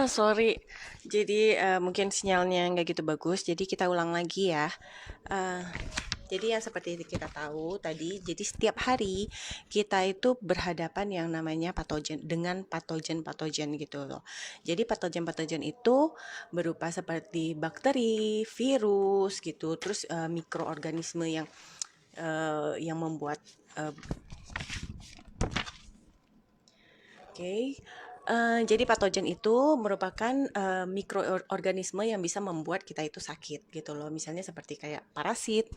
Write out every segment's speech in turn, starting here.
Sorry. Jadi, mungkin sinyalnya nggak gitu bagus, jadi kita ulang lagi ya. Eh, jadi yang seperti kita tahu tadi, jadi setiap hari kita itu berhadapan yang namanya patogen dengan patogen-patogen gitu loh. Jadi patogen-patogen itu berupa seperti bakteri, virus gitu, terus mikroorganisme yang membuat eh, Oke, jadi patogen itu merupakan mikroorganisme yang bisa membuat kita itu sakit gitu loh. Misalnya seperti kayak parasit,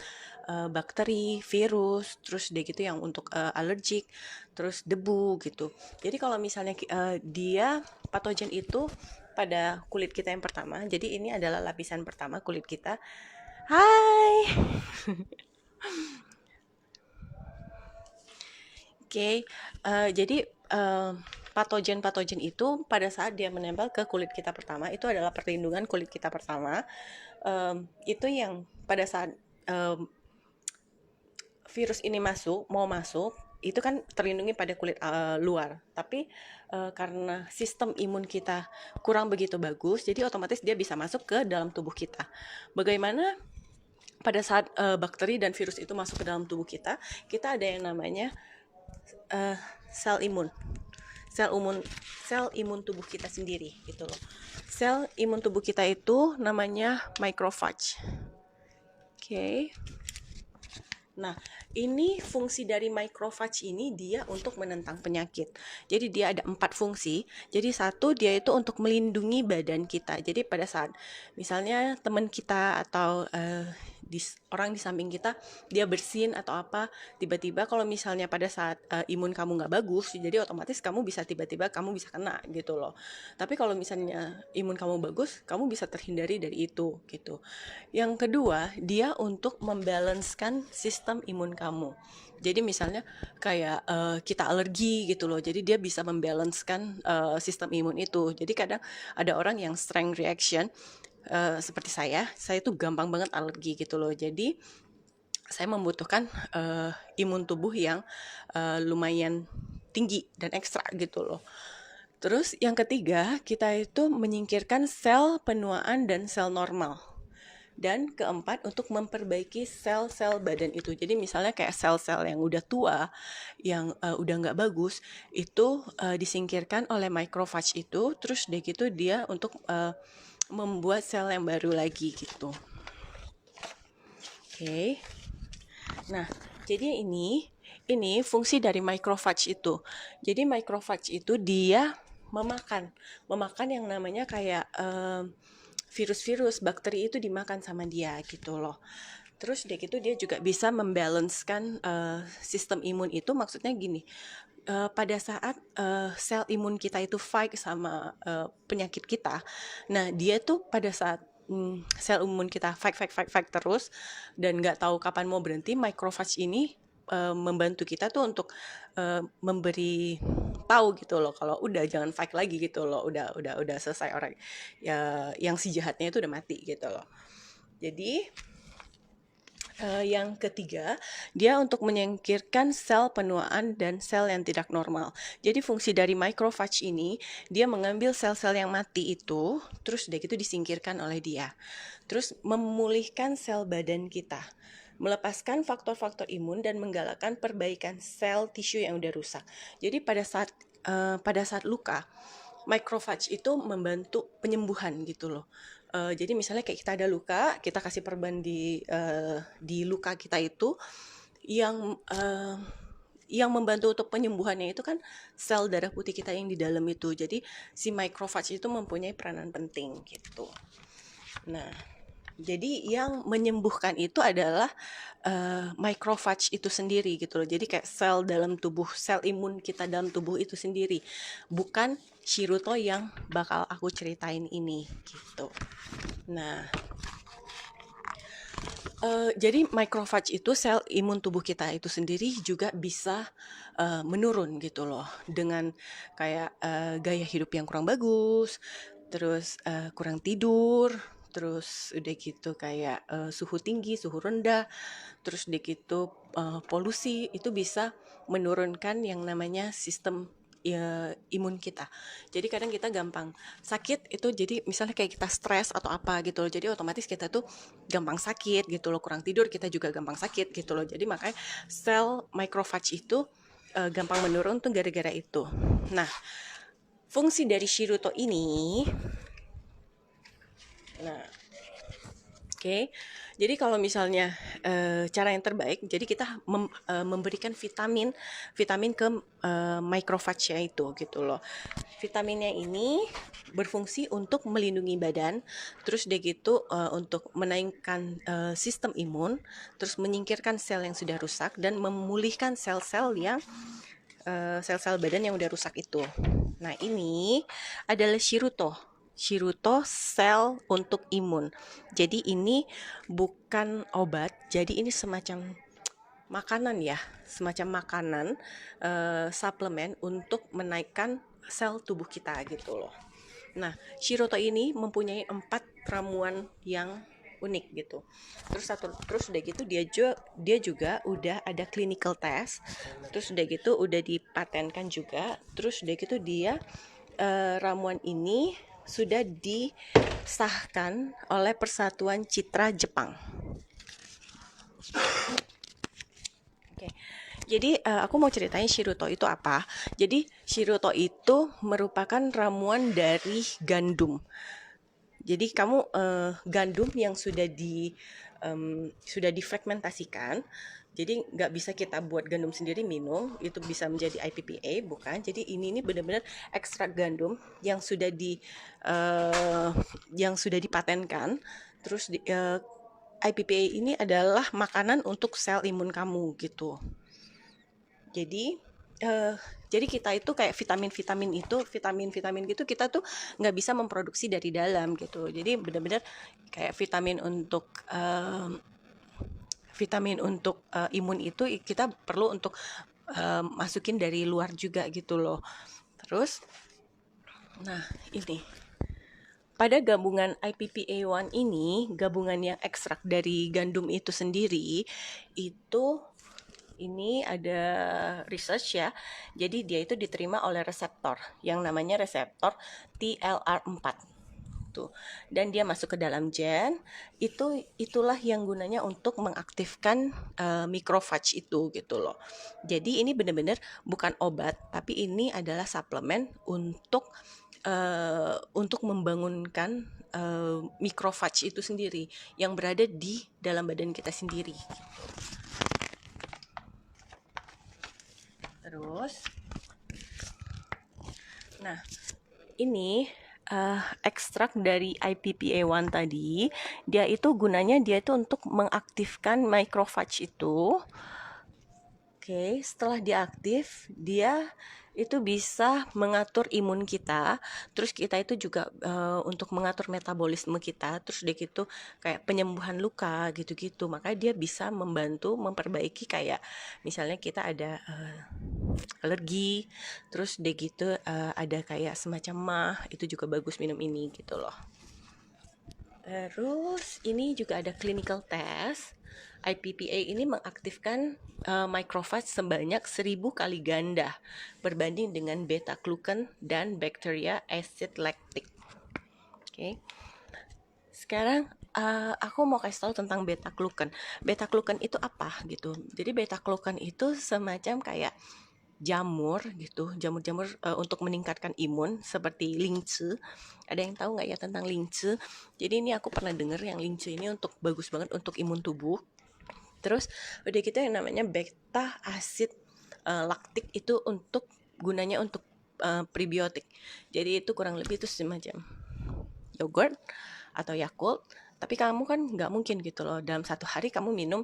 bakteri, virus, terus dia gitu yang untuk alergik, terus debu gitu. Jadi kalau misalnya dia patogen itu pada kulit kita yang pertama, jadi ini adalah lapisan pertama kulit kita. Hai. Oke, jadi patogen-patogen itu pada saat dia menempel ke kulit kita pertama itu adalah perlindungan kulit kita pertama. Itu yang pada saat em, virus ini mau masuk, itu kan terlindungi pada kulit luar. Tapi karena sistem imun kita kurang begitu bagus, jadi otomatis dia bisa masuk ke dalam tubuh kita. Bagaimana pada saat bakteri dan virus itu masuk ke dalam tubuh kita ada yang namanya eh, sel imun. Sel imun sel imun tubuh kita sendiri gitu loh. Sel imun tubuh kita itu namanya macrophage. Oke. Okay. Nah, ini fungsi dari macrophage ini dia untuk menentang penyakit. Jadi dia ada 4 fungsi. Jadi satu dia itu untuk melindungi badan kita. Jadi pada saat misalnya teman kita atau orang di samping kita dia bersin atau apa, tiba-tiba kalau misalnya pada saat imun kamu nggak bagus, jadi otomatis kamu bisa tiba-tiba kamu bisa kena gitu loh. Tapi kalau misalnya imun kamu bagus, kamu bisa terhindari dari itu gitu. Yang kedua, dia untuk membalancekan sistem imun kamu. Jadi misalnya kayak kita alergi gitu loh. Jadi dia bisa membalancekan sistem imun itu. Jadi kadang ada orang yang strength reaction seperti saya tuh gampang banget alergi gitu loh. Jadi saya membutuhkan imun tubuh yang lumayan tinggi dan ekstra gitu loh. Terus yang ketiga, kita itu menyingkirkan sel penuaan dan sel normal. Dan keempat, untuk memperbaiki sel-sel badan itu. Jadi misalnya kayak sel-sel yang udah tua, yang udah nggak bagus, itu disingkirkan oleh macrophage itu, terus deh gitu dia untuk membuat sel yang baru lagi gitu. Oke. Okay. Nah, jadi ini fungsi dari macrophage itu. Jadi macrophage itu dia memakan, memakan yang namanya kayak virus-virus, bakteri itu dimakan sama dia gitu loh. Terus dia gitu dia juga bisa membalancekan sistem imun itu, maksudnya gini. Pada saat sel imun kita itu fight sama penyakit kita, nah dia tuh pada saat sel imun kita fight terus dan nggak tahu kapan mau berhenti, macrophage ini membantu kita tuh untuk memberi tahu gitu loh kalau udah jangan fight lagi gitu loh, udah selesai orang ya yang si jahatnya itu udah mati gitu loh. Jadi yang ketiga, dia untuk menyingkirkan sel penuaan dan sel yang tidak normal. Jadi fungsi dari macrophage ini, dia mengambil sel-sel yang mati itu, terus udah gitu disingkirkan oleh dia. Terus memulihkan sel badan kita, melepaskan faktor-faktor imun dan menggalakkan perbaikan sel tisu yang udah rusak. Jadi pada saat luka, macrophage itu membantu penyembuhan gitu loh. Jadi misalnya kayak kita ada luka, kita kasih perban di luka kita itu yang yang membantu untuk penyembuhannya itu kan sel darah putih kita yang di dalam itu. Jadi si macrophage itu mempunyai peranan penting gitu. Nah, jadi yang menyembuhkan itu adalah macrophage itu sendiri gitu loh. Jadi kayak sel dalam tubuh, sel imun kita dalam tubuh itu sendiri. Bukan Shiruto yang bakal aku ceritain ini gitu. Nah, jadi macrophage itu sel imun tubuh kita itu sendiri juga bisa menurun gitu loh dengan kayak gaya hidup yang kurang bagus, terus kurang tidur, terus udah gitu kayak suhu tinggi, suhu rendah, terus udah gitu polusi itu bisa menurunkan yang namanya sistem imun kita. Jadi kadang kita gampang sakit itu, jadi misalnya kayak kita stres atau apa gitu loh, jadi otomatis kita tuh gampang sakit gitu loh, kurang tidur kita juga gampang sakit gitu loh. Jadi makanya sel macrophage itu gampang menurun tuh gara-gara itu. Nah, fungsi dari Shiruto ini, nah, oke. Jadi kalau misalnya cara yang terbaik, jadi kita memberikan vitamin ke microphage itu gitu loh. Vitaminnya ini berfungsi untuk melindungi badan, terus dia gitu untuk menaikkan sistem imun, terus menyingkirkan sel yang sudah rusak dan memulihkan sel-sel yang sel-sel badan yang udah rusak itu. Nah, ini adalah Shiruto sel untuk imun. Jadi ini bukan obat, jadi ini semacam makanan ya, semacam makanan suplemen untuk menaikkan sel tubuh kita gitu loh. Nah, Shiruto ini mempunyai 4 ramuan yang unik gitu. Terus udah gitu dia juga udah ada clinical test. Terus udah gitu udah dipatenkan juga. Terus udah gitu dia ramuan ini sudah disahkan oleh Persatuan Citra Jepang. Oke. Jadi aku mau ceritain Shiruto itu apa. Jadi Shiruto itu merupakan ramuan dari gandum. Jadi kamu gandum yang sudah difragmentasikan. Jadi nggak bisa kita buat gandum sendiri minum, itu bisa menjadi IPPA, bukan. Jadi ini benar-benar ekstrak gandum yang sudah dipatenkan. Terus IPPA ini adalah makanan untuk sel imun kamu gitu. Jadi kita itu kayak vitamin gitu kita tuh nggak bisa memproduksi dari dalam gitu. Jadi benar-benar kayak vitamin untuk imun itu kita perlu untuk masukin dari luar juga gitu loh. Terus, nah ini pada gabungan IPPA1 ini, gabungan yang ekstrak dari gandum itu sendiri, itu ini ada research ya. Jadi dia itu diterima oleh reseptor yang namanya reseptor TLR4 tuh. Dan dia masuk ke dalam gen, itulah yang gunanya untuk mengaktifkan microphage itu gitu loh. Jadi ini benar-benar bukan obat, tapi ini adalah suplemen untuk membangunkan microphage itu sendiri yang berada di dalam badan kita sendiri. Terus, nah ini ekstrak dari IPPA1 tadi, dia itu untuk mengaktifkan microphage itu. Oke, setelah diaktif, dia itu bisa mengatur imun kita, terus kita itu juga untuk mengatur metabolisme kita, terus dia gitu kayak penyembuhan luka gitu-gitu. Makanya dia bisa membantu memperbaiki kayak misalnya kita ada alergi, terus dia gitu ada kayak semacam mah, itu juga bagus minum ini gitu loh. Terus ini juga ada clinical test. IPPA ini mengaktifkan microphage sebanyak 1000 kali ganda berbanding dengan beta glucan dan bacteria acid lactic. Oke. Sekarang aku mau kasih tahu tentang beta glucan. Beta glucan itu apa gitu. Jadi beta glucan itu semacam kayak jamur gitu, jamur-jamur untuk meningkatkan imun seperti lince. Ada yang tahu nggak ya tentang lince? Jadi ini aku pernah dengar yang lince ini untuk bagus banget untuk imun tubuh. Terus udah gitu yang namanya beta acid lactic itu gunanya untuk prebiotik. Jadi itu kurang lebih itu semacam yogurt atau Yakult. Tapi kamu kan nggak mungkin gitu loh dalam satu hari kamu minum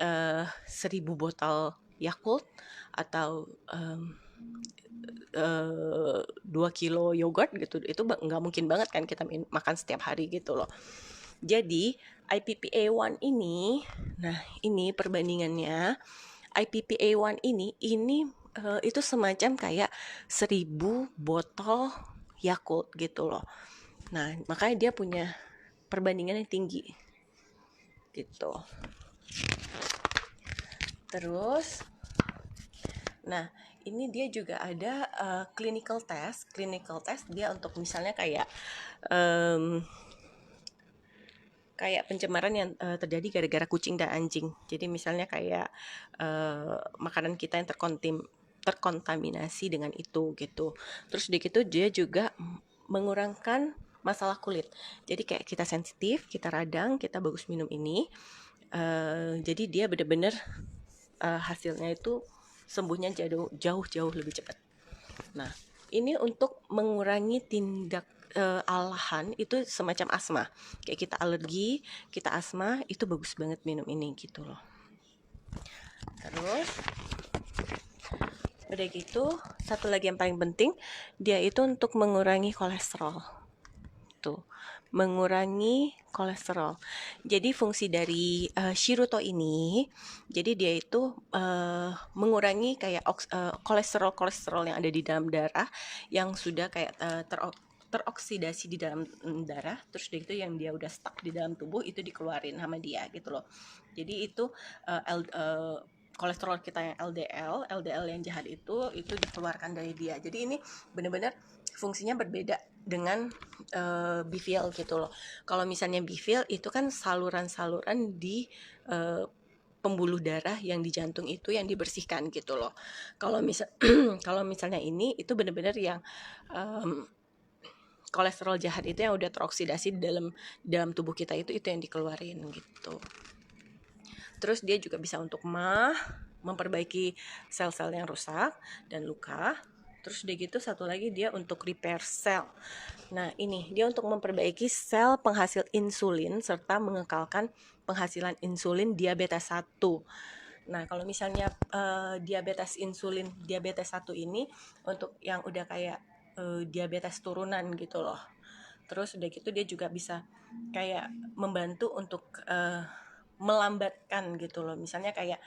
1000 botol Yakult atau 2 kilo yogurt gitu. Itu nggak mungkin banget kan kita makan setiap hari gitu loh. Jadi IPPA1 ini, nah ini perbandingannya, IPPA1 ini itu semacam kayak 1000 botol Yakult gitu loh. Nah makanya dia punya perbandingan yang tinggi gitu. Terus, nah ini dia juga ada clinical test. Clinical test dia untuk misalnya kayak pencemaran yang terjadi gara-gara kucing dan anjing. Jadi misalnya kayak makanan kita yang terkontaminasi dengan itu gitu. Terus di gitu dia juga mengurangkan masalah kulit. Jadi kayak kita sensitif, kita radang, kita bagus minum ini. Jadi dia benar-benar hasilnya itu sembuhnya jauh lebih cepat. Nah, ini untuk mengurangi tindak alahan itu semacam asma. Kayak kita alergi, kita asma, itu bagus banget minum ini gitu loh. Terus udah gitu, satu lagi yang paling penting, dia itu untuk mengurangi kolesterol. Tuh, mengurangi kolesterol. Jadi fungsi dari Shiruto ini, jadi dia itu mengurangi kayak kolesterol yang ada di dalam darah yang sudah kayak teroksidasi di dalam darah, terus itu yang dia udah stuck di dalam tubuh itu dikeluarin sama dia gitu loh. Jadi itu kolesterol kita yang LDL yang jahat itu dikeluarkan dari dia. Jadi ini benar-benar fungsinya berbeda dengan BVL gitu loh. Kalau misalnya BVL itu kan saluran-saluran di pembuluh darah yang di jantung itu yang dibersihkan gitu loh. Kalau kalau misalnya ini itu benar-benar yang kolesterol jahat itu yang udah teroksidasi di dalam tubuh kita itu yang dikeluarin gitu. Terus dia juga bisa untuk memperbaiki sel-sel yang rusak dan luka. Terus udah gitu satu lagi dia untuk repair sel. Nah ini dia untuk memperbaiki sel penghasil insulin serta mengekalkan penghasilan insulin diabetes 1. Nah kalau misalnya diabetes 1 ini untuk yang udah kayak diabetes turunan gitu loh. Terus udah gitu dia juga bisa kayak membantu untuk melambatkan gitu loh. Misalnya kayak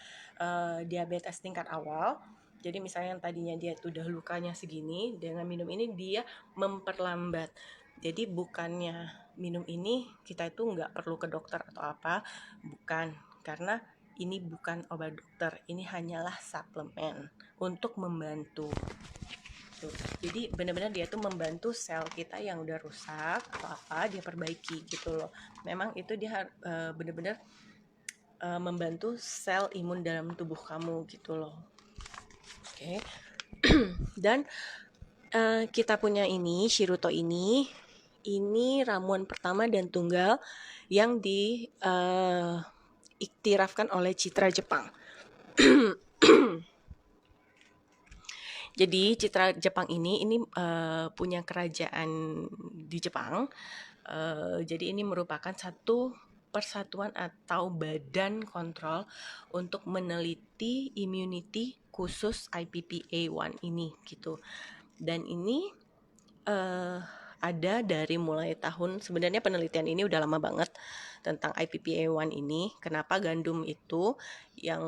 diabetes tingkat awal. Jadi misalnya yang tadinya dia udah lukanya segini, dengan minum ini dia memperlambat. Jadi bukannya minum ini kita itu nggak perlu ke dokter atau apa, bukan. Karena ini bukan obat dokter, ini hanyalah suplemen untuk membantu. Tuh. Jadi benar-benar dia tuh membantu sel kita yang udah rusak atau apa dia perbaiki gitu loh. Memang itu dia benar-benar membantu sel imun dalam tubuh kamu gitu loh. Oke. Dan kita punya ini Shiruto ini ramuan pertama dan tunggal yang diiktirafkan oleh Citra Jepang. Jadi Citra Jepang ini punya kerajaan di Jepang. Jadi ini merupakan satu persatuan atau badan kontrol untuk meneliti immunity khusus IPPA1 ini gitu. Dan ini ada dari mulai sebenarnya penelitian ini udah lama banget tentang IPPA1 ini. Kenapa gandum itu yang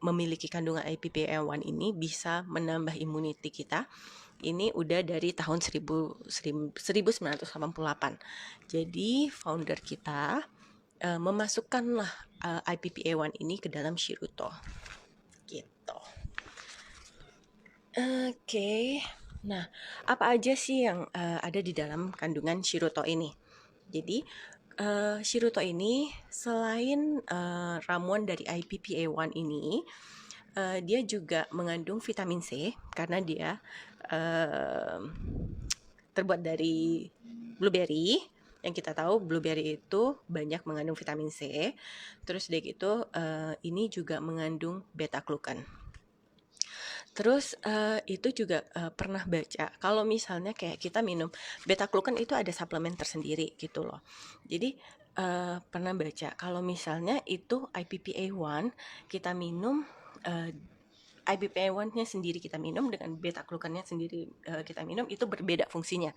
memiliki kandungan IPPA1 ini bisa menambah immunity kita. Ini udah dari tahun 1988. Jadi founder kita memasukkanlah IPPA1 ini ke dalam Shiruto. Gitu. Oke. Nah, apa aja sih yang ada di dalam kandungan Shiruto ini? Jadi, Shiruto ini selain ramuan dari IPPA1 ini, dia juga mengandung vitamin C karena dia terbuat dari blueberry. Yang kita tahu blueberry itu banyak mengandung vitamin C. Terus dia gitu ini juga mengandung beta-glucan. Terus itu juga pernah baca kalau misalnya kayak kita minum beta-glucan itu ada suplemen tersendiri gitu loh. Jadi pernah baca kalau misalnya itu IPPA1 kita minum IPPA1-nya sendiri kita minum dengan beta-glucannya sendiri kita minum itu berbeda fungsinya.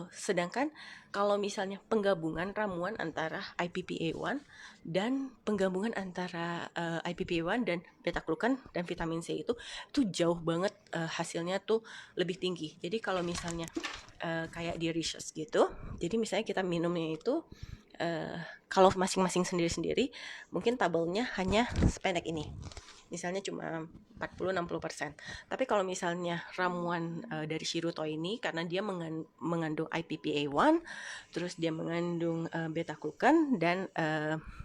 Sedangkan kalau misalnya penggabungan ramuan antara IPPA1 dan penggabungan antara IPPA1 dan beta-glucan dan vitamin C itu jauh banget hasilnya tuh lebih tinggi. Jadi kalau misalnya kayak di research gitu, jadi misalnya kita minumnya itu kalau masing-masing sendiri-sendiri mungkin tabelnya hanya sependek ini. misalnya cuma 40-60%. Tapi kalau misalnya ramuan dari Shiruto ini, karena dia mengandung IPPA1, terus dia mengandung beta glucan dan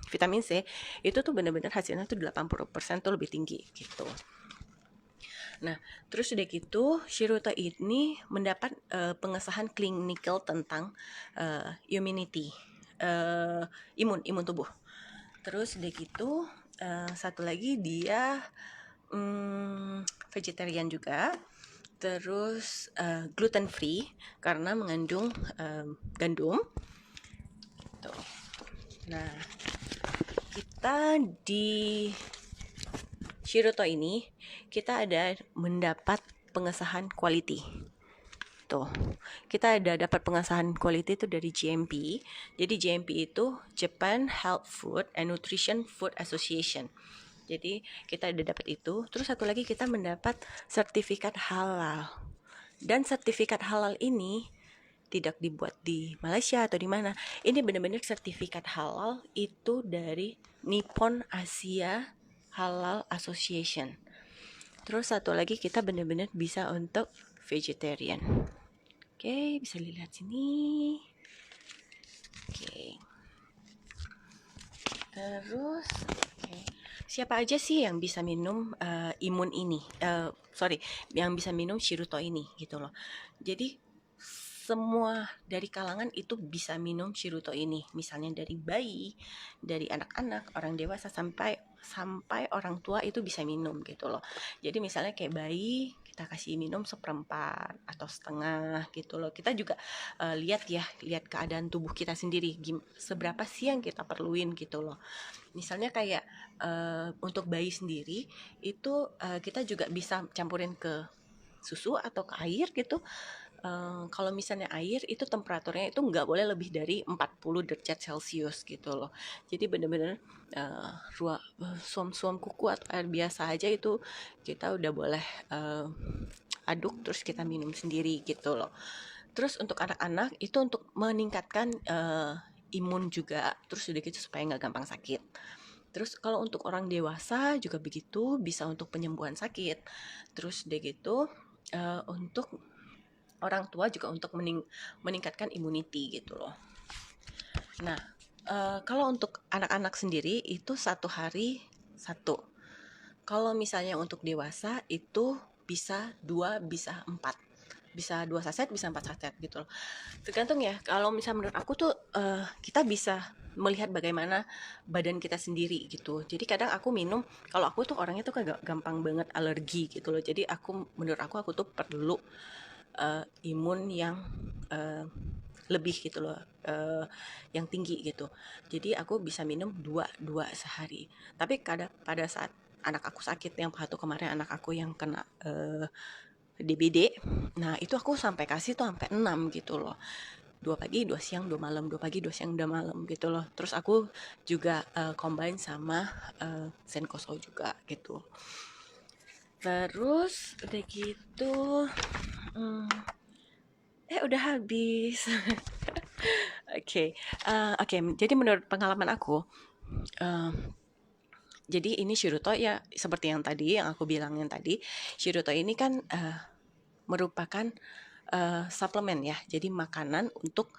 vitamin C, itu tuh benar-benar hasilnya tuh 80% tuh lebih tinggi gitu. Nah, terus udah gitu, Shiruto ini mendapat pengesahan klinikal tentang immunity, imun tubuh. Terus udah gitu, satu lagi dia vegetarian juga. Terus gluten free karena mengandung gandum. Gitu. Nah, kita di Shiruto ini kita ada mendapat pengesahan quality. Tuh, kita ada dapat pengesahan quality itu dari GMP. Jadi GMP itu Japan Health Food and Nutrition Food Association. Jadi kita ada dapat itu. Terus satu lagi kita mendapat sertifikat halal. Dan sertifikat halal ini tidak dibuat di Malaysia atau di mana. Ini benar-benar sertifikat halal itu dari Nippon Asia Halal Association. Terus satu lagi kita benar-benar bisa untuk vegetarian. Oke, bisa dilihat sini. Oke. Terus, siapa aja sih yang bisa minum imun ini? Yang bisa minum Shiruto ini gitu loh. Jadi semua dari kalangan itu bisa minum Shiruto ini. Misalnya dari bayi, dari anak-anak, orang dewasa sampai orang tua itu bisa minum gitu loh. Jadi misalnya kayak bayi kita kasih minum seperempat atau setengah gitu loh. Kita juga lihat keadaan tubuh kita sendiri, seberapa sih yang kita perluin gitu loh. Misalnya kayak untuk bayi sendiri itu kita juga bisa campurin ke susu atau ke air gitu. Kalau misalnya air itu temperaturnya itu nggak boleh lebih dari 40 derajat Celcius gitu loh. Jadi bener-bener suam-suam kuku atau air biasa aja itu kita udah boleh aduk terus kita minum sendiri gitu loh. Terus untuk anak-anak itu untuk meningkatkan imun juga, terus udah gitu supaya nggak gampang sakit. Terus kalau untuk orang dewasa juga begitu, bisa untuk penyembuhan sakit. Terus udah gitu untuk orang tua juga untuk meningkatkan immunity gitu loh. Nah, kalau untuk anak-anak sendiri itu 1 hari 1. Kalau misalnya untuk dewasa itu bisa 2, bisa 4. Bisa 2 saset, bisa 4 saset gitu loh. Tergantung ya, kalau misalnya menurut aku tuh kita bisa melihat bagaimana badan kita sendiri gitu. Jadi kadang aku minum, kalau aku tuh orangnya tuh gampang banget alergi gitu loh. Jadi menurut aku tuh perlu imun yang lebih gitu loh, yang tinggi gitu. Jadi aku bisa minum 2 sehari. Tapi pada saat anak aku sakit, yang waktu kemarin anak aku yang kena DBD, nah itu aku sampai kasih tuh sampai 6 gitu loh. 2 pagi, 2 siang, 2 malam, 2 pagi, 2 siang, 2 malam gitu loh. Terus aku juga combine sama Senkoso juga gitu. Terus udah gitu udah habis. Oke, jadi menurut pengalaman aku, jadi ini Shiruto ya seperti yang aku bilangin tadi, Shiruto ini kan merupakan suplemen ya, jadi makanan untuk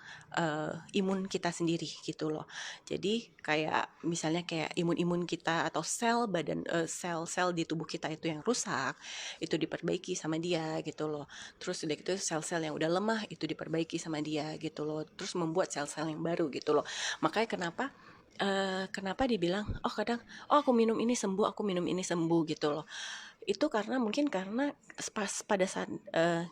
imun kita sendiri gitu loh. Jadi kayak misalnya kayak imun kita atau sel-sel di tubuh kita itu yang rusak itu diperbaiki sama dia gitu loh. Terus udah gitu sel-sel yang udah lemah itu diperbaiki sama dia gitu loh. Terus membuat sel-sel yang baru gitu loh. Makanya kenapa dibilang kadang aku minum ini sembuh, aku minum ini sembuh gitu loh. Itu mungkin karena pada saat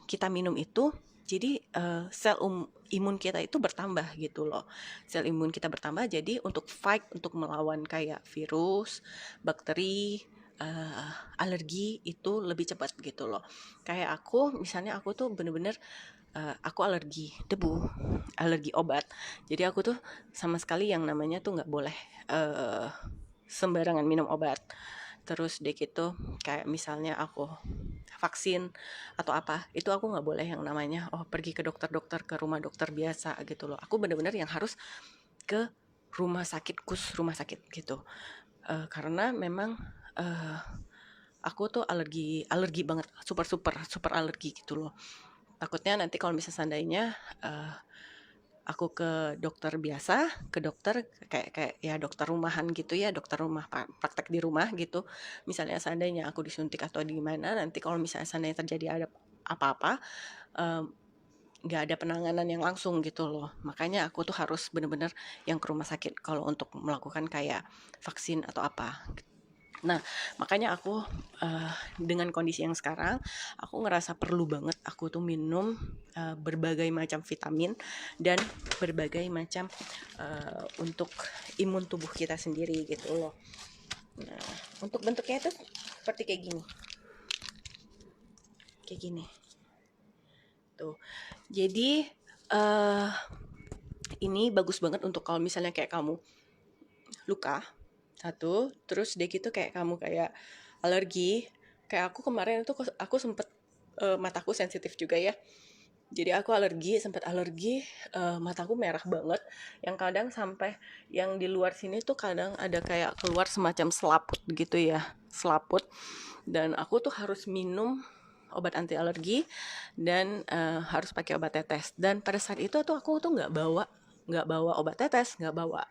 kita minum itu, jadi sel imun kita itu bertambah gitu loh. Sel imun kita bertambah, jadi untuk fight, untuk melawan kayak virus, bakteri, alergi itu lebih cepat gitu loh. Kayak misalnya aku tuh bener-bener aku alergi debu, alergi obat. Jadi aku tuh sama sekali yang namanya tuh nggak boleh sembarangan minum obat. Terus deh gitu, kayak misalnya aku vaksin atau apa, itu aku nggak boleh yang namanya pergi ke dokter-dokter, ke rumah dokter biasa gitu loh. Aku bener-bener yang harus ke rumah sakit gitu. Karena memang aku tuh alergi banget, super super super alergi gitu loh. Takutnya nanti kalau misalnya seandainya uh, aku ke dokter biasa, ke dokter kayak kayak ya dokter rumahan gitu ya, dokter rumah praktek di rumah gitu. Misalnya seandainya aku disuntik atau di mana, nanti kalau misalnya seandainya terjadi ada apa-apa, em, nggak ada penanganan yang langsung gitu loh. Makanya aku tuh harus bener-bener yang ke rumah sakit kalau untuk melakukan kayak vaksin atau apa. Nah, makanya aku dengan kondisi yang sekarang, aku ngerasa perlu banget aku tuh minum berbagai macam vitamin dan berbagai macam untuk imun tubuh kita sendiri gitu loh. Nah, untuk bentuknya itu seperti kayak gini. Kayak gini. Tuh. Jadi ini bagus banget untuk kalau misalnya kayak kamu luka satu, terus dia gitu kayak kamu kayak alergi. Kayak aku kemarin tuh aku sempet mataku sensitif juga ya. Jadi aku sempat alergi, mataku merah banget. Yang kadang sampai yang di luar sini tuh kadang ada kayak keluar semacam selaput gitu ya, selaput. Dan aku tuh harus minum obat anti alergi dan harus pakai obat tetes. Dan pada saat itu tuh aku tuh nggak bawa obat tetes, nggak bawa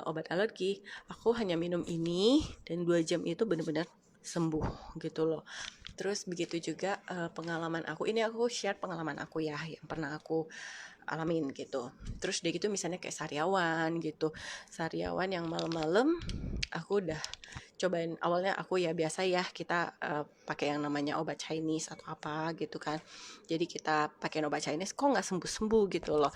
obat alergi. Aku hanya minum ini dan 2 jam itu benar-benar sembuh gitu loh. Terus begitu juga pengalaman aku, ini aku share pengalaman aku ya yang pernah aku alamin gitu. Terus dia gitu misalnya kayak sariawan gitu, sariawan yang malam-malam aku udah cobain. Awalnya aku ya biasa ya, kita pakai yang namanya obat Chinese atau apa gitu kan. Jadi kita pakai obat Chinese kok nggak sembuh-sembuh gitu loh.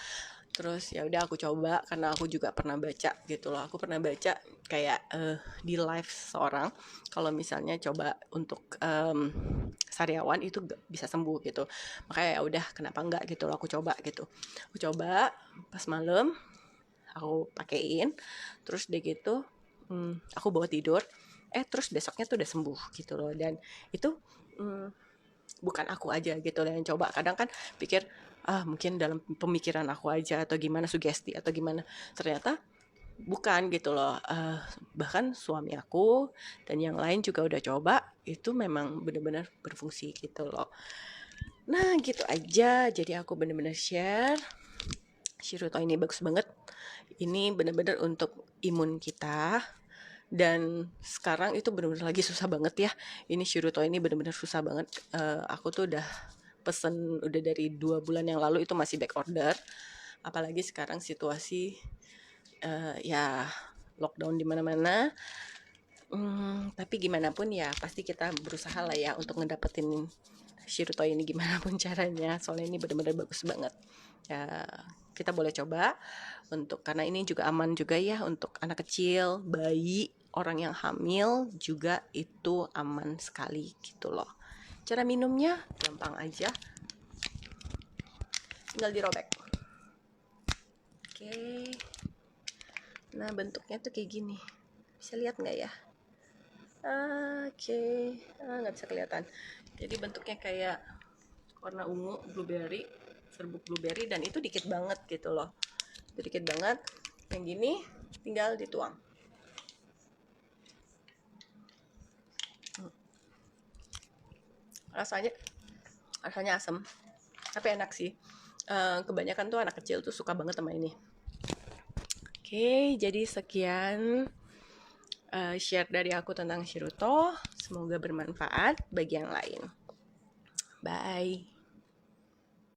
Terus ya udah aku coba karena aku juga pernah baca gitu loh. Aku pernah baca kayak di live seorang kalau misalnya coba untuk sariawan itu bisa sembuh gitu. Makanya ya udah kenapa enggak gitu loh, aku coba gitu. Aku coba pas malam aku pakein, terus deh gitu aku bawa tidur. Terus besoknya tuh udah sembuh gitu loh. Dan itu bukan aku aja gitu loh yang coba. Kadang kan pikir mungkin dalam pemikiran aku aja atau gimana, sugesti atau gimana, ternyata bukan gitu loh. Bahkan suami aku dan yang lain juga udah coba, itu memang benar-benar berfungsi gitu loh. Nah gitu aja, jadi aku benar-benar share Shiruto ini bagus banget. Ini benar-benar untuk imun kita. Dan sekarang itu benar-benar lagi susah banget ya. Ini Shiruto ini benar-benar susah banget. Aku tuh udah pesen udah dari 2 bulan yang lalu, itu masih back order. Apalagi sekarang situasi ya lockdown di mana-mana. Tapi gimana pun ya pasti kita berusaha lah ya untuk ngedapetin Shiruto ini gimana pun caranya. Soalnya ini benar-benar bagus banget. Ya kita boleh coba untuk, karena ini juga aman juga ya untuk anak kecil, bayi, orang yang hamil juga itu aman sekali gitu loh. Cara minumnya gampang aja, tinggal dirobek. Oke. Nah bentuknya tuh kayak gini, bisa lihat nggak ya? Oke. Nggak bisa kelihatan. Jadi bentuknya kayak warna ungu, blueberry, serbuk blueberry, dan itu dikit banget gitu loh. Itu dikit banget. Yang gini tinggal dituang. Rasanya asam, tapi enak sih. Kebanyakan tuh anak kecil tuh suka banget sama ini. Oke, jadi sekian share dari aku tentang Shiruto. Semoga bermanfaat bagi yang lain. Bye.